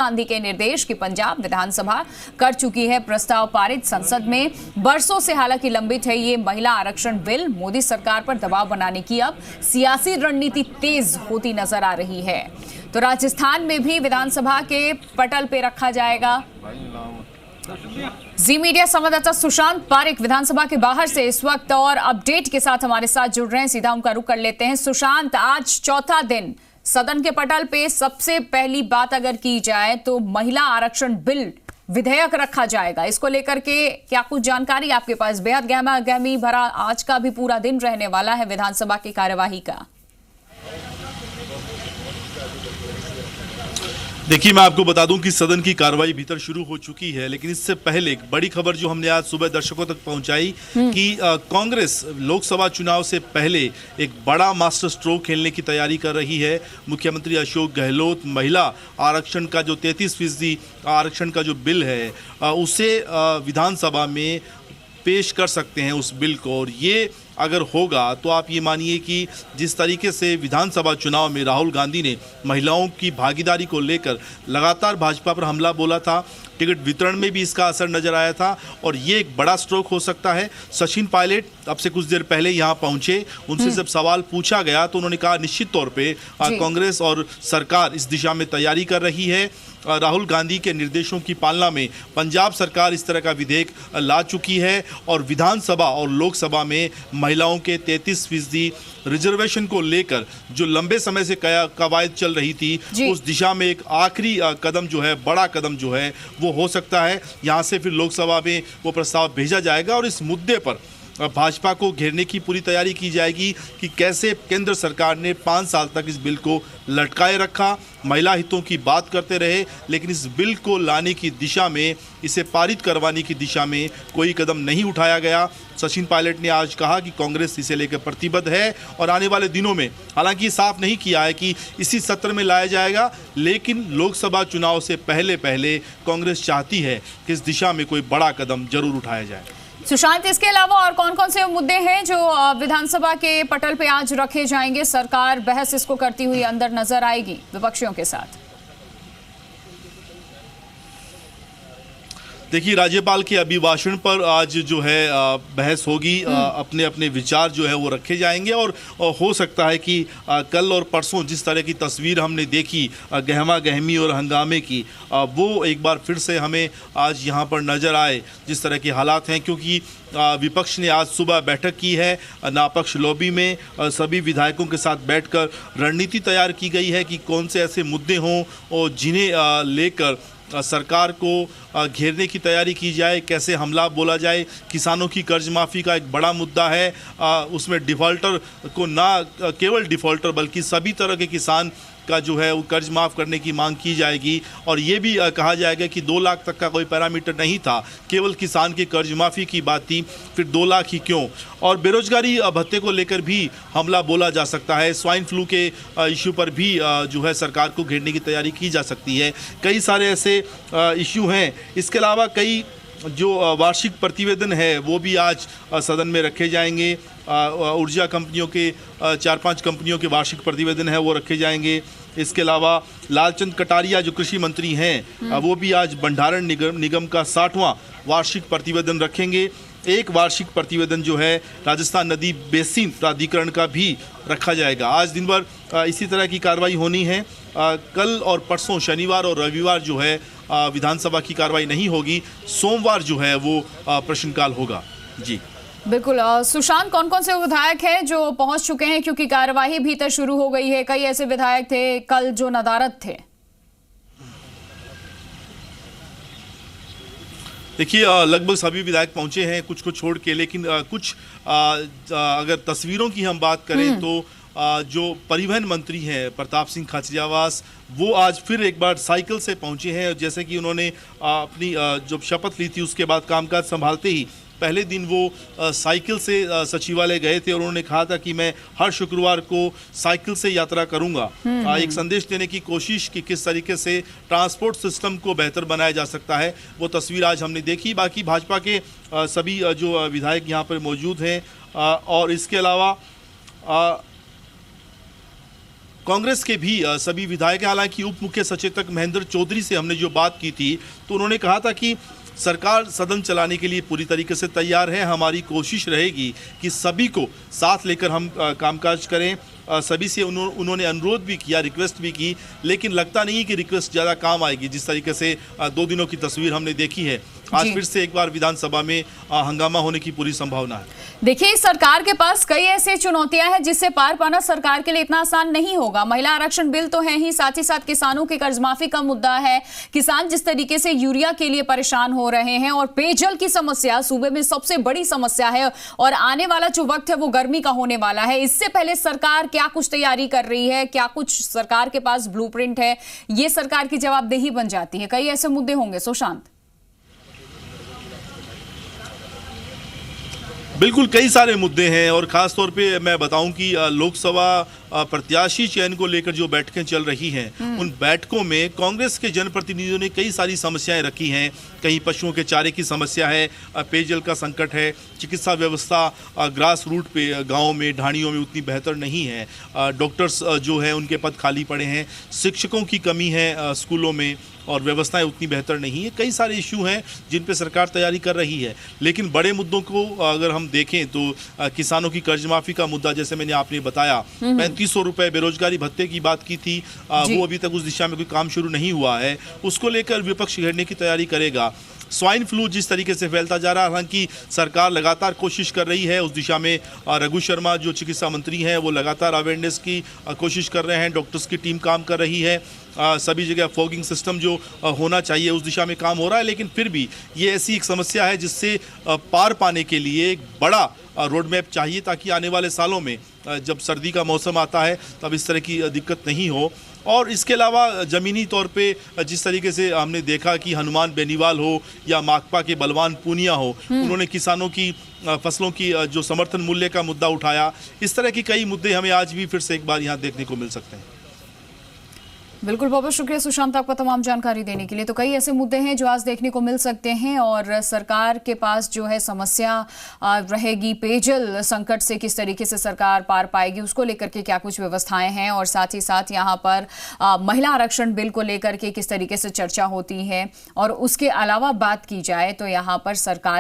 गांधी के निर्देश की पंजाब विधानसभा कर चुकी है प्रस्ताव पारित। संसद में बरसों से हालांकि लंबित है ये महिला आरक्षण बिल। मोदी सरकार पर दबाव बनाने की अब सियासी रणनीति तेज होती नजर आ रही है। तो राजस्थान में भी विधानसभा के पटल पे रखा जाएगा। जी मीडिया संवाददाता सुशांत पारिक विधानसभा के बाहर से इस वक्त और अपडेट के साथ हमारे साथ जुड़ रहे हैं। सीधा उनका रुख कर लेते हैं। सुशांत, आज चौथा दिन सदन के पटल पे सबसे पहली बात अगर की जाए तो महिला आरक्षण बिल विधेयक रखा जाएगा। इसको लेकर के क्या कुछ जानकारी आपके पास? बेहद गहमा गहमी भरा आज का भी पूरा दिन रहने वाला है विधानसभा की कार्यवाही का। देखिए, मैं आपको बता दूं कि सदन की कार्रवाई भीतर शुरू हो चुकी है, लेकिन इससे पहले एक बड़ी खबर जो हमने आज सुबह दर्शकों तक पहुंचाई कि कांग्रेस लोकसभा चुनाव से पहले एक बड़ा मास्टर स्ट्रोक खेलने की तैयारी कर रही है। मुख्यमंत्री अशोक गहलोत महिला आरक्षण का जो 33% आरक्षण का जो बिल है उसे विधानसभा में पेश कर सकते हैं उस बिल को। और ये अगर होगा तो आप ये मानिए कि जिस तरीके से विधानसभा चुनाव में राहुल गांधी ने महिलाओं की भागीदारी को लेकर लगातार भाजपा पर हमला बोला था, टिकट वितरण में भी इसका असर नजर आया था और ये एक बड़ा स्ट्रोक हो सकता है। सचिन पायलट अब से कुछ देर पहले यहाँ पहुंचे, उनसे जब सवाल पूछा गया तो उन्होंने कहा निश्चित तौर पे कांग्रेस और सरकार इस दिशा में तैयारी कर रही है। राहुल गांधी के निर्देशों की पालना में पंजाब सरकार इस तरह का विधेयक ला चुकी है और विधानसभा और लोकसभा में महिलाओं के 33% रिजर्वेशन को लेकर जो लंबे समय से कवायद चल रही थी उस दिशा में एक आखिरी कदम जो है, बड़ा कदम जो है वो हो सकता है। यहाँ से फिर लोकसभा में वो प्रस्ताव भेजा जाएगा और इस मुद्दे पर भाजपा को घेरने की पूरी तैयारी की जाएगी कि कैसे केंद्र सरकार ने 5 साल तक इस बिल को लटकाए रखा, महिला हितों की बात करते रहे, लेकिन इस बिल को लाने की दिशा में, इसे पारित करवाने की दिशा में कोई कदम नहीं उठाया गया। सचिन पायलट ने आज कहा कि कांग्रेस इसे लेकर प्रतिबद्ध है और आने वाले दिनों में, हालांकि साफ नहीं किया है कि इसी सत्र में लाया जाएगा, लेकिन लोकसभा चुनाव से पहले पहले कांग्रेस चाहती है कि इस दिशा में कोई बड़ा कदम जरूर उठाया जाए। सुशांत, इसके अलावा और कौन कौन से मुद्दे हैं जो विधानसभा के पटल पे आज रखे जाएंगे? सरकार बहस इसको करती हुई अंदर नजर आएगी विपक्षियों के साथ। देखिए, राज्यपाल के अभिभाषण पर आज जो है बहस होगी, अपने अपने विचार जो है वो रखे जाएंगे और हो सकता है कि कल और परसों जिस तरह की तस्वीर हमने देखी गहमा गहमी और हंगामे की, वो एक बार फिर से हमें आज यहाँ पर नज़र आए जिस तरह के हालात हैं। क्योंकि विपक्ष ने आज सुबह बैठक की है नापक्ष लॉबी में, सभी विधायकों के साथ बैठकर रणनीति तैयार की गई है कि कौन से ऐसे मुद्दे हों और जिन्हें लेकर सरकार को घेरने की तैयारी की जाए, कैसे हमला बोला जाए। किसानों की कर्ज माफ़ी का एक बड़ा मुद्दा है, उसमें डिफ़ॉल्टर को ना केवल डिफ़ॉल्टर बल्कि सभी तरह के किसान का जो है वो कर्ज माफ़ करने की मांग की जाएगी और ये भी कहा जाएगा कि 2 लाख तक का कोई पैरामीटर नहीं था, केवल किसान के कर्ज माफ़ी की बात थी, फिर 2 लाख ही क्यों। और बेरोजगारी भत्ते को लेकर भी हमला बोला जा सकता है। स्वाइन फ्लू के इश्यू पर भी जो है सरकार को घेरने की तैयारी की जा सकती है। कई सारे ऐसे इश्यू हैं। इसके अलावा कई जो वार्षिक प्रतिवेदन है वो भी आज सदन में रखे जाएंगे। ऊर्जा कंपनियों के 4-5 कंपनियों के वार्षिक प्रतिवेदन है वो रखे जाएंगे। इसके अलावा लालचंद कटारिया जो कृषि मंत्री हैं वो भी आज भंडारण निगम का 60वां वार्षिक प्रतिवेदन रखेंगे। एक वार्षिक प्रतिवेदन जो है राजस्थान नदी बेसिन प्राधिकरण का भी रखा जाएगा। आज दिन भर इसी तरह की कार्रवाई होनी है। कल और परसों शनिवार और रविवार जो है विधानसभा की कार्रवाई नहीं होगी। सोमवार जो है वो प्रश्नकाल होगा। जी बिल्कुल। सुशांत, कौन कौन से विधायक हैं जो पहुंच चुके हैं? क्योंकि कार्यवाही भीतर शुरू हो गई है। कई ऐसे विधायक थे कल जो नदारद थे। देखिए, लगभग सभी विधायक पहुंचे हैं, कुछ को छोड़ के, लेकिन कुछ अगर तस्वीरों की हम बात करें तो जो परिवहन मंत्री हैं प्रताप सिंह खाचरियावास, वो आज फिर एक बार साइकिल से पहुंचे हैं। जैसे कि उन्होंने अपनी जब शपथ ली थी उसके बाद कामकाज संभालते ही पहले दिन वो साइकिल से सचिवालय गए थे और उन्होंने कहा था कि मैं हर शुक्रवार को साइकिल से यात्रा करूंगा। एक संदेश देने की कोशिश कि किस तरीके से ट्रांसपोर्ट सिस्टम को बेहतर बनाया जा सकता है, वो तस्वीर आज हमने देखी। बाकी भाजपा के सभी जो विधायक यहाँ पर मौजूद हैं और इसके अलावा कांग्रेस के भी सभी विधायक, हालांकि उप मुख्य सचेतक महेंद्र चौधरी से हमने जो बात की थी तो उन्होंने कहा था कि सरकार सदन चलाने के लिए पूरी तरीके से तैयार है। हमारी कोशिश रहेगी कि सभी को साथ लेकर हम कामकाज करें। सभी से उन्होंने अनुरोध भी किया, रिक्वेस्ट भी की, लेकिन लगता नहीं कि रिक्वेस्ट ज़्यादा काम आएगी। जिस तरीके से 2 दिनों की तस्वीर हमने देखी है, आज फिर से एक बार विधानसभा में हंगामा होने की पूरी संभावना है। देखिए, सरकार के पास कई ऐसी चुनौतियां हैं जिससे पार पाना सरकार के लिए इतना आसान नहीं होगा। महिला आरक्षण बिल तो है ही, साथ ही साथ किसानों के कर्ज माफी का मुद्दा है। किसान जिस तरीके से यूरिया के लिए परेशान हो रहे हैं, और पेयजल की समस्या सूबे में सबसे बड़ी समस्या है, और आने वाला जो वक्त है वो गर्मी का होने वाला है। इससे पहले सरकार क्या कुछ तैयारी कर रही है, क्या कुछ सरकार के पास ब्लूप्रिंट है, ये सरकार की जवाबदेही बन जाती है। कई ऐसे मुद्दे होंगे सुशांत। बिल्कुल, कई सारे मुद्दे हैं, और खास तौर पे मैं बताऊं कि लोकसभा प्रत्याशी चयन को लेकर जो बैठकें चल रही हैं, उन बैठकों में कांग्रेस के जनप्रतिनिधियों ने कई सारी समस्याएं रखी हैं। कहीं पशुओं के चारे की समस्या है, पेयजल का संकट है, चिकित्सा व्यवस्था ग्रास रूट पे गाँव में, ढाणियों में उतनी बेहतर नहीं है, डॉक्टर्स जो है उनके पद खाली पड़े हैं, शिक्षकों की कमी है स्कूलों में, और व्यवस्थाएं उतनी बेहतर नहीं है। कई सारे इशू हैं जिन पे सरकार तैयारी कर रही है। लेकिन बड़े मुद्दों को अगर हम देखें तो किसानों की कर्ज माफी का मुद्दा, जैसे मैंने आपने बताया, 3500 रुपए बेरोजगारी भत्ते की बात की थी, वो अभी तक उस दिशा में कोई काम शुरू नहीं हुआ है। उसको लेकर विपक्ष घेरने की तैयारी करेगा। स्वाइन फ्लू जिस तरीके से फैलता जा रहा है, हालांकि सरकार लगातार कोशिश कर रही है उस दिशा में। रघु शर्मा जो चिकित्सा मंत्री हैं वो लगातार अवेयरनेस की कोशिश कर रहे हैं, डॉक्टर्स की टीम काम कर रही है, सभी जगह फॉगिंग सिस्टम जो होना चाहिए उस दिशा में काम हो रहा है। लेकिन फिर भी ये ऐसी एक समस्या है जिससे पार पाने के लिए एक बड़ा रोड मैप चाहिए, ताकि आने वाले सालों में जब सर्दी का मौसम आता है तब इस तरह की दिक्कत नहीं हो। और इसके अलावा ज़मीनी तौर पे जिस तरीके से हमने देखा कि हनुमान बेनीवाल हो या माकपा के बलवान पूनिया हो, उन्होंने किसानों की फसलों की जो समर्थन मूल्य का मुद्दा उठाया। इस तरह की कई मुद्दे हमें आज भी फिर से एक बार यहाँ देखने को मिल सकते हैं। बिल्कुल, बहुत बहुत शुक्रिया सुशांत आपका तमाम जानकारी देने के लिए। तो कई ऐसे मुद्दे हैं जो आज देखने को मिल सकते हैं, और सरकार के पास जो है समस्या रहेगी पेयजल संकट से किस तरीके से सरकार पार पाएगी, उसको लेकर के क्या कुछ व्यवस्थाएं हैं, और साथ ही साथ यहाँ पर महिला आरक्षण बिल को लेकर के किस तरीके से चर्चा होती है। और उसके अलावा बात की जाए तो यहाँ पर सरकार